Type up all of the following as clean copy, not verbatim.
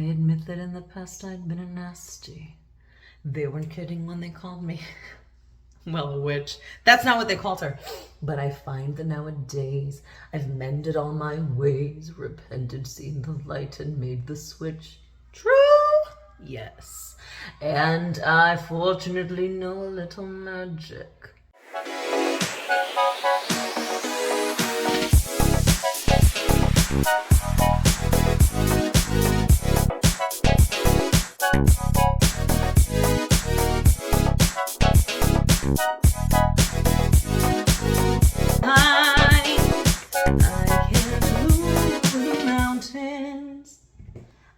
admit that in the past I'd been a nasty. They weren't kidding when they called me, well, a witch. That's not what they called her. But I find that nowadays I've mended all my ways, repented, seen the light, and made the switch. True? Yes. And I fortunately know a little magic.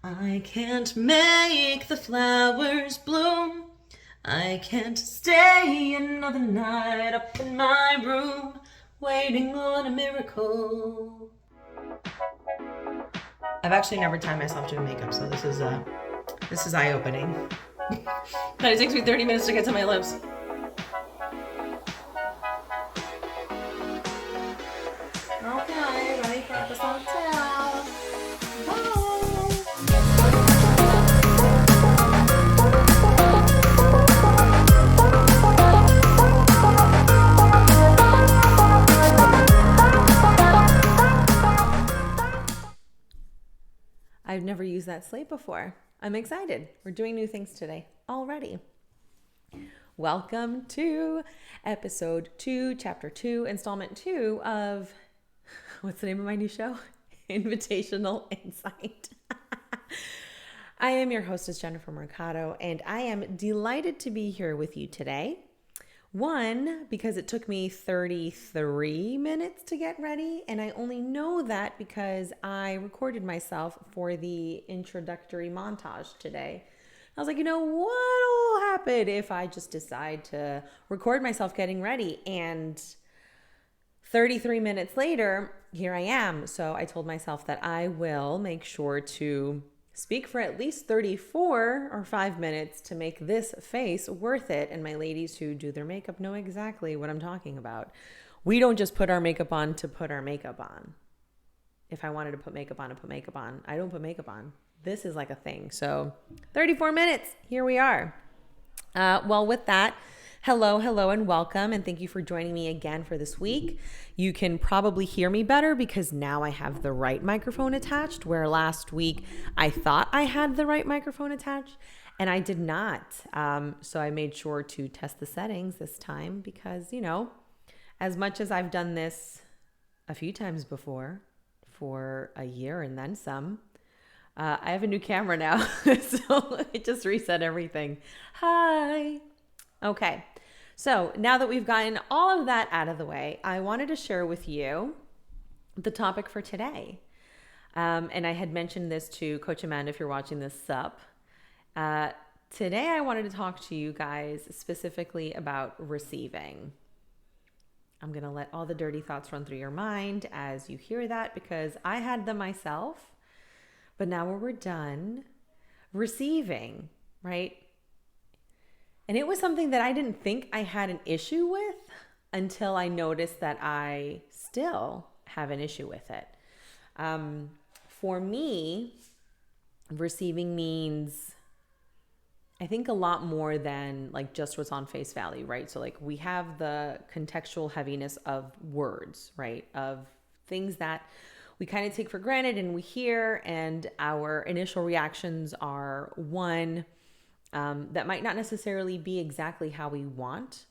I can't make the flowers bloom. I can't stay another night up in my room, waiting on a miracle. I've actually never timed myself doing makeup, so this is eye-opening. But it takes me 30 minutes to get to my lips. Okay, ready for episode 2. I've never used that slate before. I'm excited. We're doing new things today already. Welcome to episode 2, chapter 2, installment 2 of, what's the name of my new show? Invitational Insight. I am your hostess, Jennifer Mercado, and I am delighted to be here with you today. One, because it took me 33 minutes to get ready, and I only know that because I recorded myself for the introductory montage today. I was like, what will happen if I just decide to record myself getting ready? And 33 minutes later, here I am. So I told myself that I will make sure to speak for at least 34 or 5 minutes to make this face worth it. And my ladies who do their makeup know exactly what I'm talking about. We don't just put our makeup on to put our makeup on. If I wanted to put makeup on, I put makeup on. I don't put makeup on. This is like a thing. So 34 minutes, here we are. Well, with that, hello, and welcome. And thank you for joining me again for this week. You can probably hear me better because now I have the right microphone attached, where last week I thought I had the right microphone attached and I did not. So I made sure to test the settings this time because, as much as I've done this a few times before for a year and then some, I have a new camera now. So it just reset everything. Hi. Okay. So now that we've gotten all of that out of the way, I wanted to share with you the topic for today. And I had mentioned this to Coach Amanda, if you're watching this, sup. Today I wanted to talk to you guys specifically about receiving. I'm going to let all the dirty thoughts run through your mind as you hear that because I had them myself. But now when we're done, receiving, right? And it was something that I didn't think I had an issue with until I noticed that I still have an issue with it. For me, receiving means, I think, a lot more than like just what's on face value, right? So like we have the contextual heaviness of words, right? Of things that we kind of take for granted and we hear, and our initial reactions are one, that might not necessarily be exactly how we want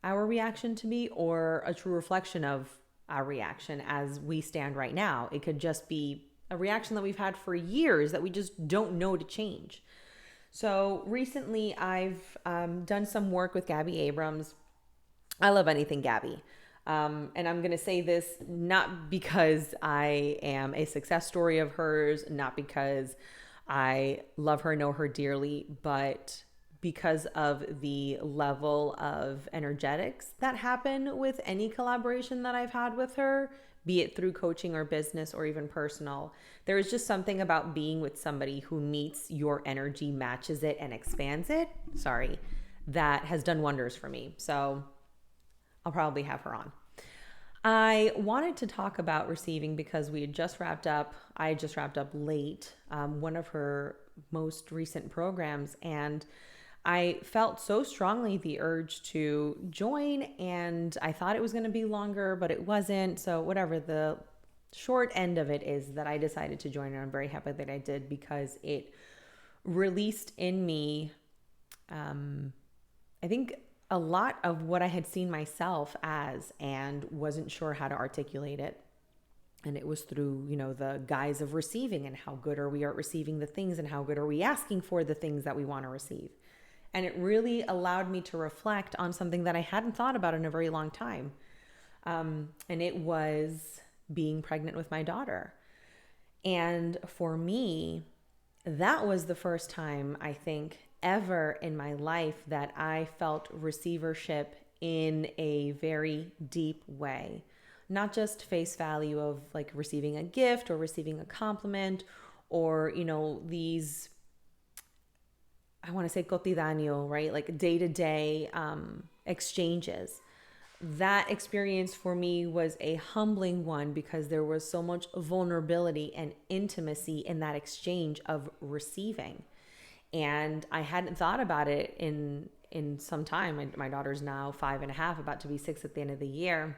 our reaction to be or a true reflection of our reaction as we stand right now. It could just be a reaction that we've had for years that we just don't know to change. So recently I've done some work with Gabby Abrams. I love anything Gabby. And I'm going to say this not because I am a success story of hers, not because I love her, know her dearly, but because of the level of energetics that happen with any collaboration that I've had with her, be it through coaching or business or even personal. There is just something about being with somebody who meets your energy, matches it, and expands it, that has done wonders for me. So I'll probably have her on. I wanted to talk about receiving because I had just wrapped up late, one of her most recent programs, and I felt so strongly the urge to join, and I thought it was going to be longer, but it wasn't. So whatever, the short end of it is that I decided to join, and I'm very happy that I did because it released in me, I think, a lot of what I had seen myself as and wasn't sure how to articulate it. And it was through, the guise of receiving, and how good are we at receiving the things, and how good are we asking for the things that we want to receive. And it really allowed me to reflect on something that I hadn't thought about in a very long time. And it was being pregnant with my daughter. And for me, that was the first time, I think, ever in my life that I felt receivership in a very deep way. Not just face value of like receiving a gift or receiving a compliment or, these, I want to say cotidiano, right? Like day-to-day exchanges. That experience for me was a humbling one because there was so much vulnerability and intimacy in that exchange of receiving. And I hadn't thought about it in some time. My daughter's now 5.5, about to be 6 at the end of the year.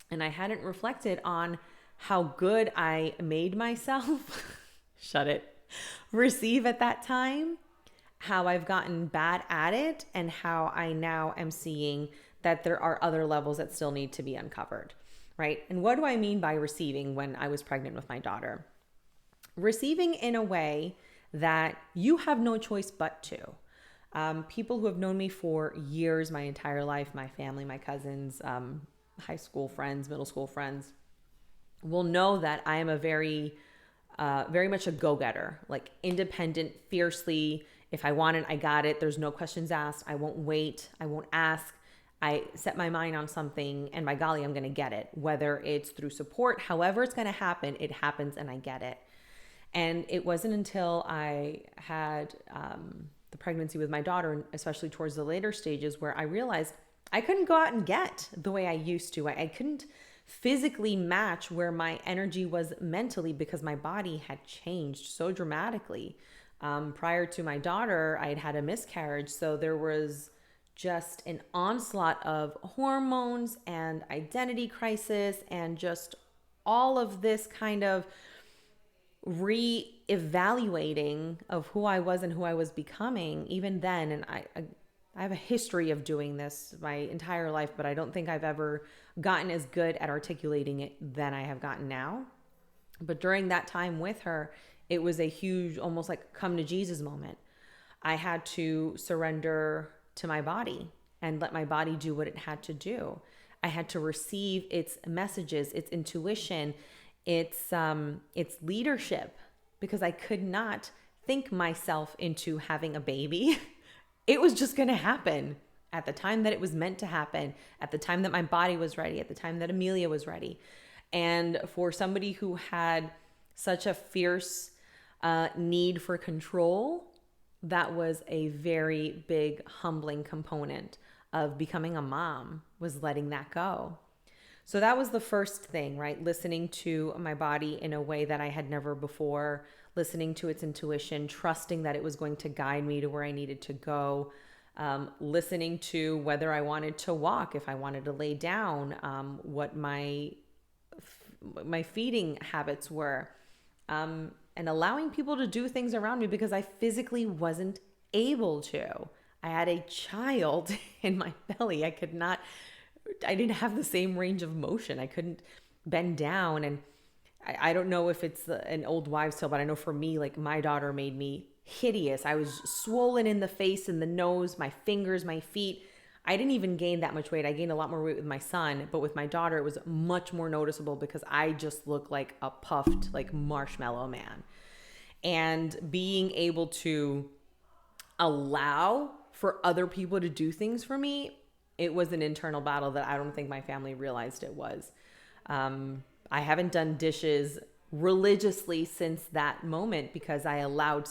And I hadn't reflected on how good I made myself, receive at that time, how I've gotten bad at it, and how I now am seeing that there are other levels that still need to be uncovered, right? And what do I mean by receiving when I was pregnant with my daughter? Receiving in a way that you have no choice but to. People who have known me for years, my entire life, my family, my cousins, high school friends, middle school friends, will know that I am a very much a go-getter, like independent, fiercely. If I want it, I got it. There's no questions asked. I won't wait. I won't ask. I set my mind on something, and by golly, I'm going to get it. Whether it's through support, however it's going to happen, it happens and I get it. And it wasn't until I had the pregnancy with my daughter, especially towards the later stages, where I realized I couldn't go out and get the way I used to. I couldn't physically match where my energy was mentally because my body had changed so dramatically. Prior to my daughter, I had had a miscarriage. So there was just an onslaught of hormones and identity crisis and just all of this kind of re-evaluating of who I was and who I was becoming even then. And I have a history of doing this my entire life, but I don't think I've ever gotten as good at articulating it than I have gotten now. But during that time with her, it was a huge, almost like come to Jesus moment. I had to surrender to my body and let my body do what it had to do. I had to receive its messages, its intuition, its leadership, because I could not think myself into having a baby. It was just going to happen at the time that it was meant to happen, at the time that my body was ready, at the time that Amelia was ready. And for somebody who had such a fierce need for control, that was a very big humbling component of becoming a mom, was letting that go. So that was the first thing, right? Listening to my body in a way that I had never before, listening to its intuition, trusting that it was going to guide me to where I needed to go, listening to whether I wanted to walk, if I wanted to lay down, what my feeding habits were, and allowing people to do things around me because I physically wasn't able to. I had a child in my belly. I didn't have the same range of motion. I couldn't bend down. And I don't know if it's an old wives' tale, but I know for me, like my daughter made me hideous. I was swollen in the face and the nose, my fingers, my feet. I didn't even gain that much weight. I gained a lot more weight with my son, but with my daughter, it was much more noticeable because I just looked like a puffed, like marshmallow man. And being able to allow for other people to do things for me, it was an internal battle that I don't think my family realized it was. I haven't done dishes religiously since that moment because I allowed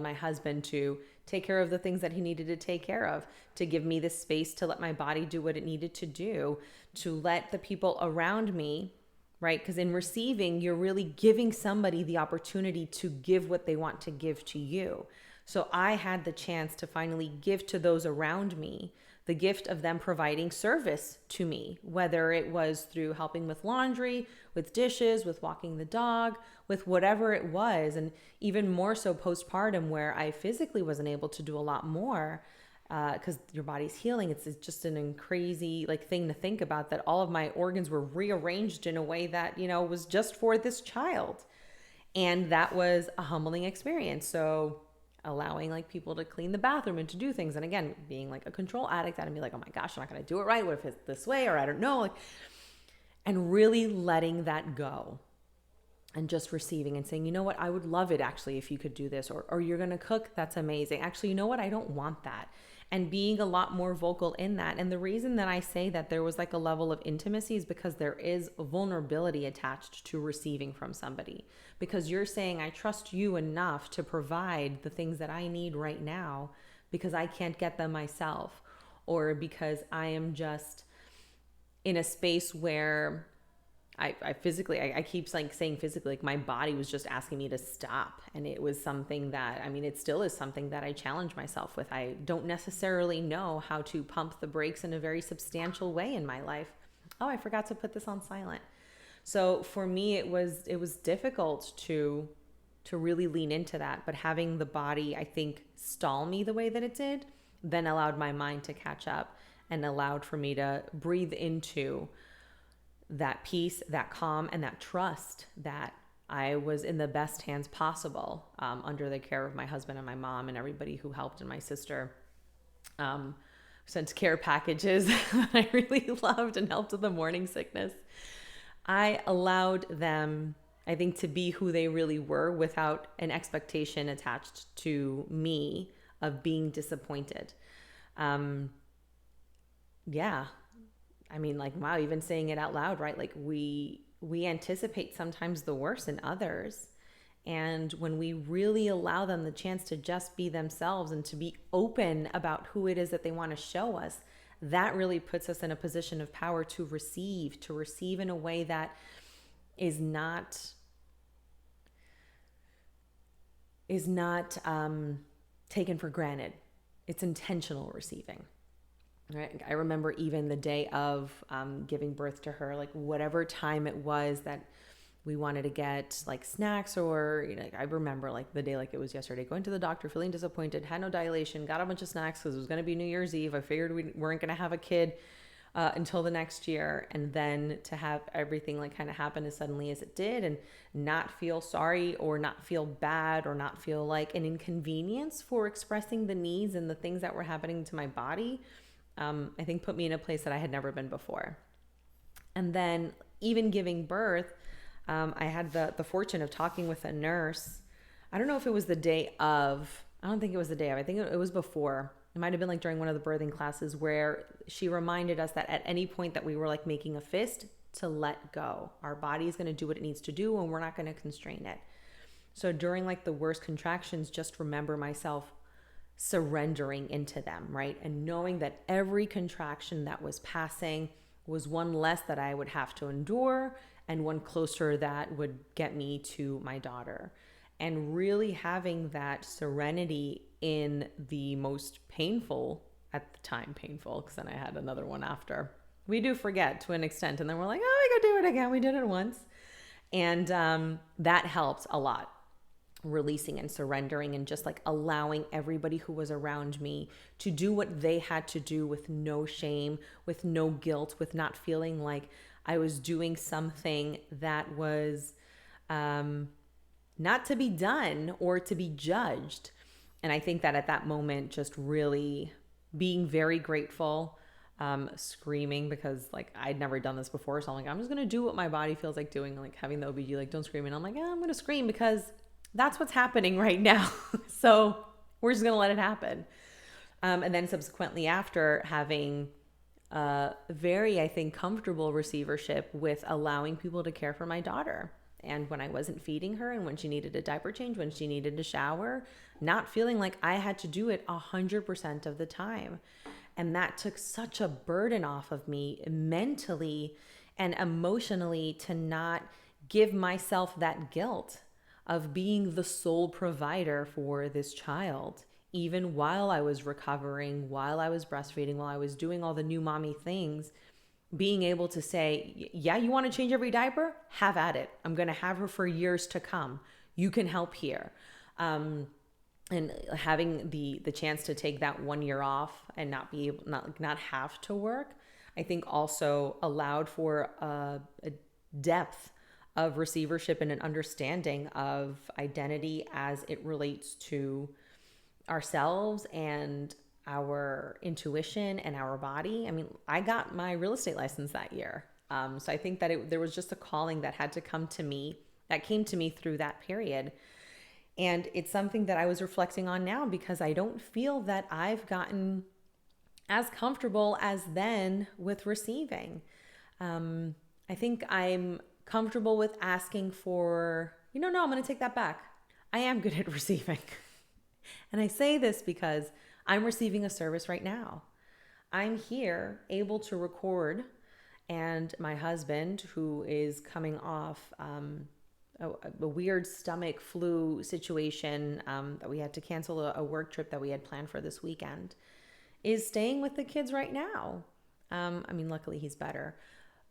my husband to take care of the things that he needed to take care of, to give me the space to let my body do what it needed to do, to let the people around me, right? Because in receiving, you're really giving somebody the opportunity to give what they want to give to you. So I had the chance to finally give to those around me the gift of them providing service to me, whether it was through helping with laundry, with dishes, with walking the dog, with whatever it was. And even more so postpartum, where I physically wasn't able to do a lot more because your body's healing. It's just an crazy thing to think about, that all of my organs were rearranged in a way that, was just for this child. And that was a humbling experience. So allowing people to clean the bathroom and to do things. And again, being a control addict, I'd be like, oh my gosh, I'm not going to do it right. What if it's this way? Or I don't know. And really letting that go and just receiving and saying, you know what, I would love it actually if you could do this, or you're going to cook. That's amazing. Actually, you know what? I don't want that. And being a lot more vocal in that. And the reason that I say that there was a level of intimacy is because there is vulnerability attached to receiving from somebody. Because you're saying, I trust you enough to provide the things that I need right now because I can't get them myself, or because I am just in a space where I physically, I keep saying physically, my body was just asking me to stop. And it was something that, it still is something that I challenge myself with. I don't necessarily know how to pump the brakes in a very substantial way in my life. Oh, I forgot to put this on silent. So for me, it was difficult to really lean into that. But having the body, I think, stall me the way that it did, then allowed my mind to catch up and allowed for me to breathe into that peace, that calm, and that trust that I was in the best hands possible, under the care of my husband and my mom and everybody who helped, and my sister sent care packages that I really loved and helped with the morning sickness. I allowed them, I think, to be who they really were without an expectation attached to me of being disappointed. Yeah. Wow, even saying it out loud, right? We anticipate sometimes the worst in others. And when we really allow them the chance to just be themselves and to be open about who it is that they want to show us, that really puts us in a position of power to receive in a way that is not taken for granted. It's intentional receiving. Right. I remember even the day of giving birth to her, whatever time it was that we wanted to get snacks, or I remember the day it was yesterday, going to the doctor, feeling disappointed, had no dilation, got a bunch of snacks because it was going to be New Year's Eve. I figured we weren't going to have a kid until the next year, and then to have everything kind of happen as suddenly as it did, and not feel sorry or not feel bad or not feel like an inconvenience for expressing the needs and the things that were happening to my body. I think put me in a place that I had never been before. And then even giving birth, I had the fortune of talking with a nurse. I don't know if it was the day of, I don't think it was the day of, I think it was before. It might've been during one of the birthing classes, where she reminded us that at any point that we were making a fist, to let go. Our body is going to do what it needs to do, and we're not going to constrain it. So during the worst contractions, just remember myself surrendering into them, right? And knowing that every contraction that was passing was one less that I would have to endure, and one closer that would get me to my daughter. And really having that serenity in the most painful, at the time painful, because then I had another one after. We do forget to an extent, and then we're like, oh, we go do it again. We did it once. And that helped a lot. Releasing and surrendering, and just allowing everybody who was around me to do what they had to do with no shame, with no guilt, with not feeling like I was doing something that was not to be done or to be judged. And I think that at that moment, just really being very grateful, screaming, because I'd never done this before. So I'm just going to do what my body feels like doing, having the OBG, don't scream. And I'm I'm going to scream because that's what's happening right now. So we're just going to let it happen. And then subsequently after, having a very, I think, comfortable receivership with allowing people to care for my daughter And when I wasn't feeding her, and when she needed a diaper change, when she needed a shower, not feeling like I had to do it 100% of the time. And that took such a burden off of me mentally and emotionally, to not give myself that guilt of being the sole provider for this child, even while I was recovering, while I was breastfeeding, while I was doing all the new mommy things. Being able to say, yeah, you want to change every diaper? Have at it. I'm going to have her for years to come. You can help here. And having the chance to take that 1 year off and not have to work, I think also allowed for a depth of receivership and an understanding of identity as it relates to ourselves and our intuition and our body. I mean, I got my real estate license that year. So I think that there was just a calling that had to come to me, that came to me through that period. And it's something that I was reflecting on now, because I don't feel that I've gotten as comfortable as then with receiving. I think I'm comfortable with asking for, no, I'm going to take that back. I am good at receiving. And I say this because I'm receiving a service right now. I'm here able to record, and my husband, who is coming off a weird stomach flu situation that we had to cancel a work trip that we had planned for this weekend, is staying with the kids right now. Luckily he's better,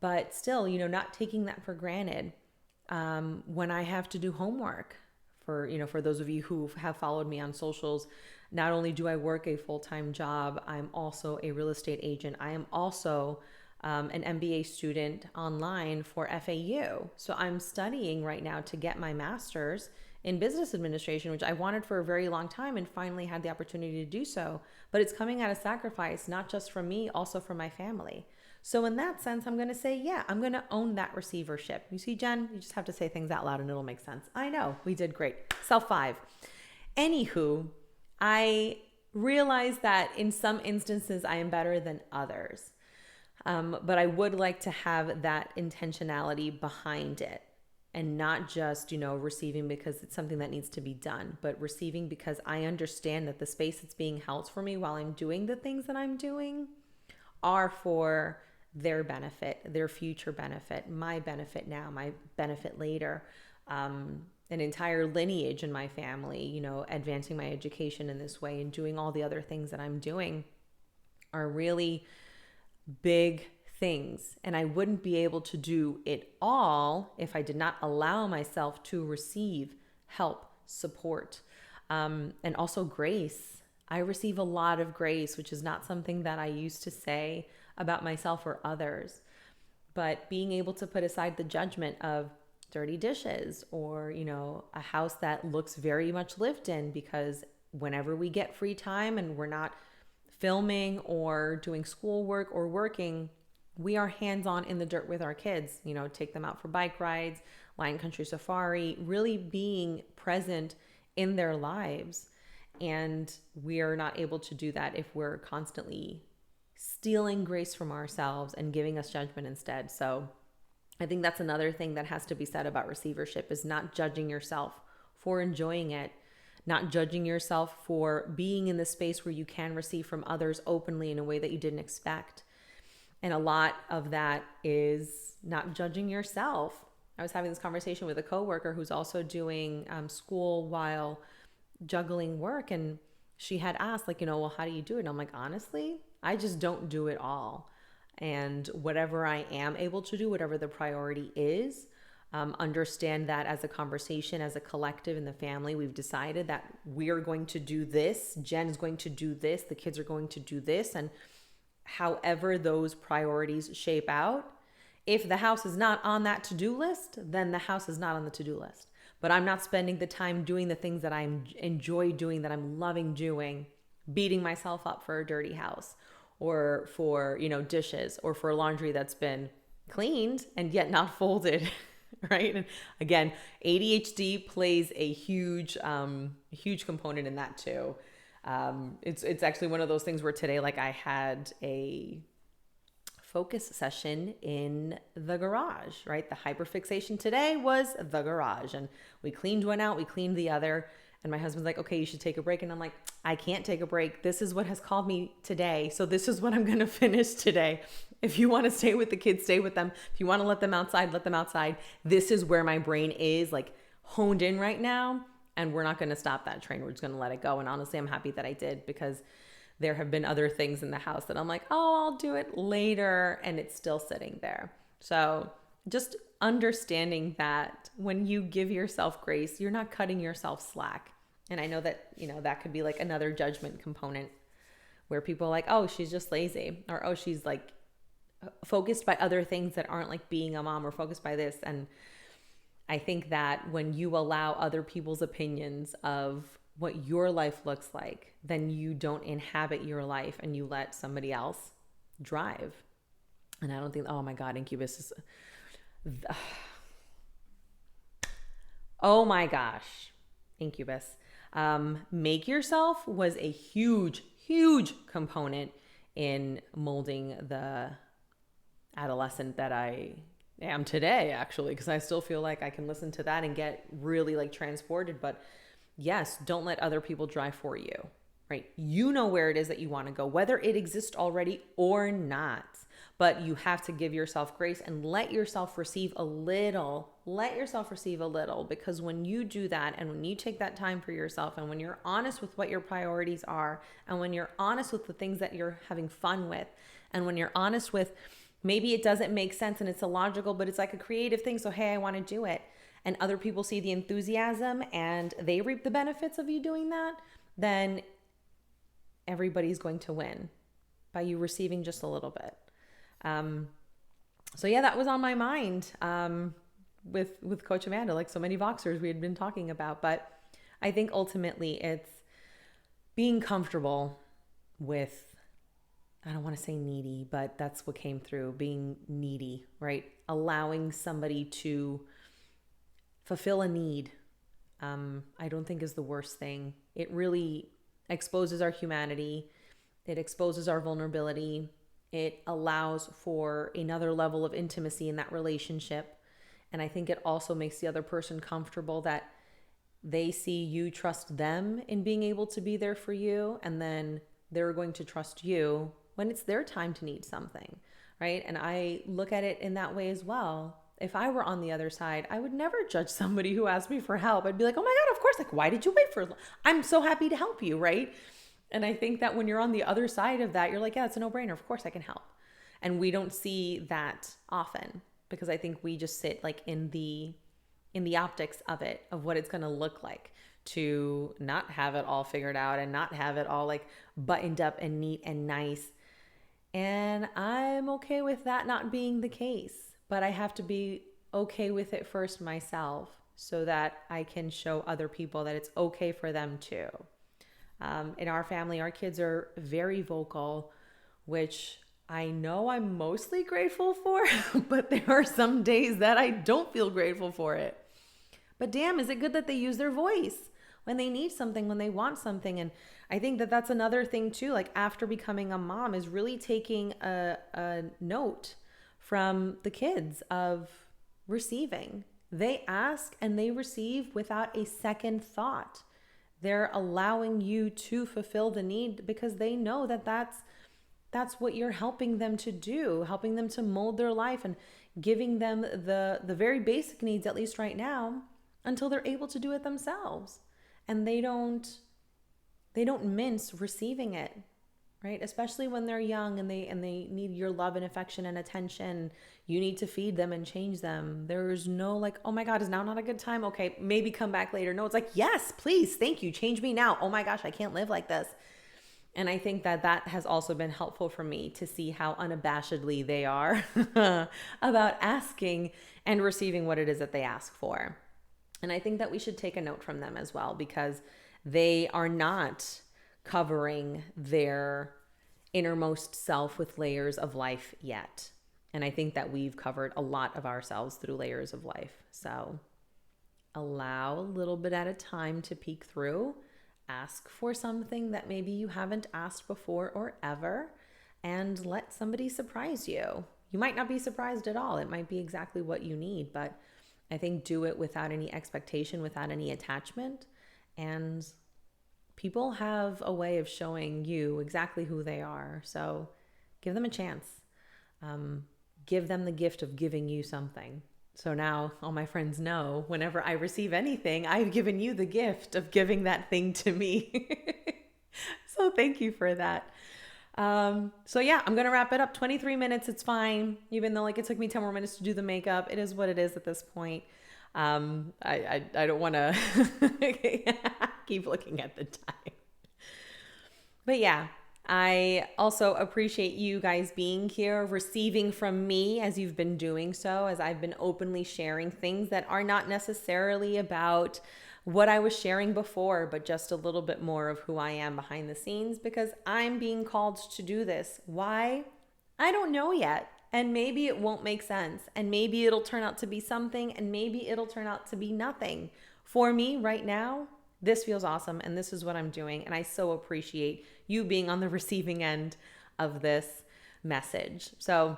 but still, not taking that for granted. When I have to do homework, for those of you who have followed me on socials, not only do I work a full-time job, I'm also a real estate agent. I am also an MBA student online for FAU. So I'm studying right now to get my master's in business administration, which I wanted for a very long time and finally had the opportunity to do so. But it's coming at a sacrifice, not just from me, also from my family. So in that sense, I'm going to say, yeah, I'm going to own that receivership. You see, Jen, you just have to say things out loud and it'll make sense. I know, we did great. Self 5. Anywho, I realize that in some instances I am better than others. But I would like to have that intentionality behind it, and not just, receiving because it's something that needs to be done, but receiving because I understand that the space that's being held for me while I'm doing the things that I'm doing are for their benefit, their future benefit, my benefit now, my benefit later. An entire lineage in my family, advancing my education in this way and doing all the other things that I'm doing are really big things. And I wouldn't be able to do it all if I did not allow myself to receive help, support, and also grace. I receive a lot of grace, which is not something that I used to say about myself or others. But being able to put aside the judgment of dirty dishes or, a house that looks very much lived in, because whenever we get free time and we're not filming or doing schoolwork or working, we are hands-on in the dirt with our kids, take them out for bike rides, Lion Country Safari, really being present in their lives. And we are not able to do that if we're constantly stealing grace from ourselves and giving us judgment instead. So I think that's another thing that has to be said about receivership, is not judging yourself for enjoying it, not judging yourself for being in the space where you can receive from others openly in a way that you didn't expect. And a lot of that is not judging yourself. I was having this conversation with a coworker who's also doing school while juggling work. And she had asked, well, how do you do it? And I'm like, honestly, I just don't do it all. And whatever I am able to do, whatever the priority is, understand that as a conversation, as a collective in the family, we've decided that we're going to do this. Jen is going to do this. The kids are going to do this. And however those priorities shape out, if the house is not on that to-do list, then the house is not on the to-do list. But I'm not spending the time doing the things that I enjoy doing, that I'm loving doing, beating myself up for a dirty house or for, dishes or for laundry that's been cleaned and yet not folded. Right. And again, ADHD plays a huge component in that too. It's actually one of those things where today, I had a focus session in the garage, right? The hyperfixation today was the garage, and we cleaned one out, we cleaned the other. And my husband's like, okay, you should take a break. And I'm like, I can't take a break. This is what has called me today. So this is what I'm going to finish today. If you want to stay with the kids, stay with them. If you want to let them outside, let them outside. This is where my brain is like honed in right now. And we're not going to stop that train. We're just going to let it go. And honestly, I'm happy that I did, because there have been other things in the house that I'm like, oh, I'll do it later. And it's still sitting there. So just understanding that when you give yourself grace, you're not cutting yourself slack. And I know that, that could be like another judgment component where people are like, oh, she's just lazy, or, oh, she's like focused by other things that aren't like being a mom, or focused by this. And I think that when you allow other people's opinions of what your life looks like, then you don't inhabit your life and you let somebody else drive. And I don't think, oh my God, Incubus is, oh my gosh, Incubus. Make yourself was a huge, huge component in molding the adolescent that I am today, actually, because I still feel like I can listen to that and get really like transported. But yes, don't let other people drive for you, right? You know where it is that you want to go, whether it exists already or not. But you have to give yourself grace and let yourself receive a little. Let yourself receive a little, because when you do that, and when you take that time for yourself, and when you're honest with what your priorities are, and when you're honest with the things that you're having fun with, and when you're honest with maybe it doesn't make sense and it's illogical, but it's like a creative thing. So, hey, I want to do it. And other people see the enthusiasm and they reap the benefits of you doing that, then everybody's going to win by you receiving just a little bit. So yeah, that was on my mind with Coach Amanda, like so many Voxers we had been talking about. But I think ultimately it's being comfortable with, I don't want to say needy, but that's what came through, being needy, right? Allowing somebody to fulfill a need, I don't think is the worst thing. It really exposes our humanity. It exposes our vulnerability. It allows for another level of intimacy in that relationship. And I think it also makes the other person comfortable that they see you trust them in being able to be there for you. And then they're going to trust you when it's their time to need something, right? And I look at it in that way as well. If I were on the other side, I would never judge somebody who asked me for help. I'd be like, oh my God, of course. Like, why did you wait for it? I'm so happy to help you, right? And I think that when you're on the other side of that, you're like, yeah, it's a no-brainer. Of course I can help. And we don't see that often, because I think we just sit like in the optics of it, of what it's going to look like to not have it all figured out and not have it all like buttoned up and neat and nice. And I'm okay with that not being the case, but I have to be okay with it first myself so that I can show other people that it's okay for them too. In our family, our kids are very vocal, which I know I'm mostly grateful for, but there are some days that I don't feel grateful for it. But damn, is it good that they use their voice when they need something, when they want something? And I think that that's another thing too, like after becoming a mom, is really taking a note from the kids of receiving. They ask and they receive without a second thought. They're allowing you to fulfill the need because they know that that's what you're helping them to do, helping them to mold their life and giving them the very basic needs, at least right now, until they're able to do it themselves. And they don't mince receiving it, right? Especially when they're young and they need your love and affection and attention. You need to feed them and change them. There's no like, oh my God, is now not a good time? Okay, maybe come back later. No, it's like, yes, please, thank you, change me now. Oh my gosh, I can't live like this. And I think that has also been helpful for me to see how unabashedly they are about asking and receiving what it is that they ask for. And I think that we should take a note from them as well, because they are not covering their innermost self with layers of life yet. And I think that we've covered a lot of ourselves through layers of life. So allow a little bit at a time to peek through. Ask for something that maybe you haven't asked before or ever. and let somebody surprise you. You might not be surprised at all. It might be exactly what you need, but I think do it without any expectation, without any attachment. And people have a way of showing you exactly who they are. So give them a chance. Give them the gift of giving you something. So now all my friends know whenever I receive anything, I've given you the gift of giving that thing to me. So thank you for that. So yeah, I'm going to wrap it up. 23 minutes. It's fine. Even though like it took me 10 more minutes to do the makeup, it is what it is at this point. I don't want to keep looking at the time, but yeah, I also appreciate you guys being here, receiving from me as you've been doing so, as I've been openly sharing things that are not necessarily about what I was sharing before, but just a little bit more of who I am behind the scenes, because I'm being called to do this. Why? I don't know yet. And maybe it won't make sense. And maybe it'll turn out to be something, and maybe it'll turn out to be nothing. For me right now, this feels awesome, and this is what I'm doing. And I so appreciate you being on the receiving end of this message. So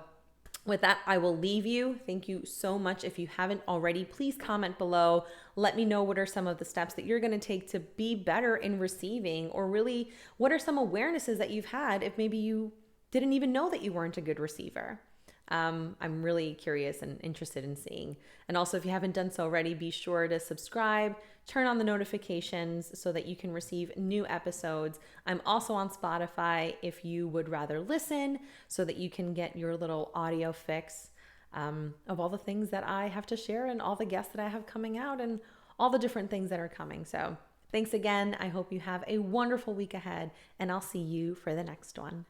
with that, I will leave you. Thank you so much. If you haven't already, please comment below. Let me know what are some of the steps that you're going to take to be better in receiving, or really what are some awarenesses that you've had if maybe you didn't even know that you weren't a good receiver. I'm really curious and interested in seeing. And also, if you haven't done so already, be sure to subscribe, turn on the notifications so that you can receive new episodes. I'm also on Spotify if you would rather listen, so that you can get your little audio fix of all the things that I have to share and all the guests that I have coming out and all the different things that are coming. So thanks again. I hope you have a wonderful week ahead, and I'll see you for the next one.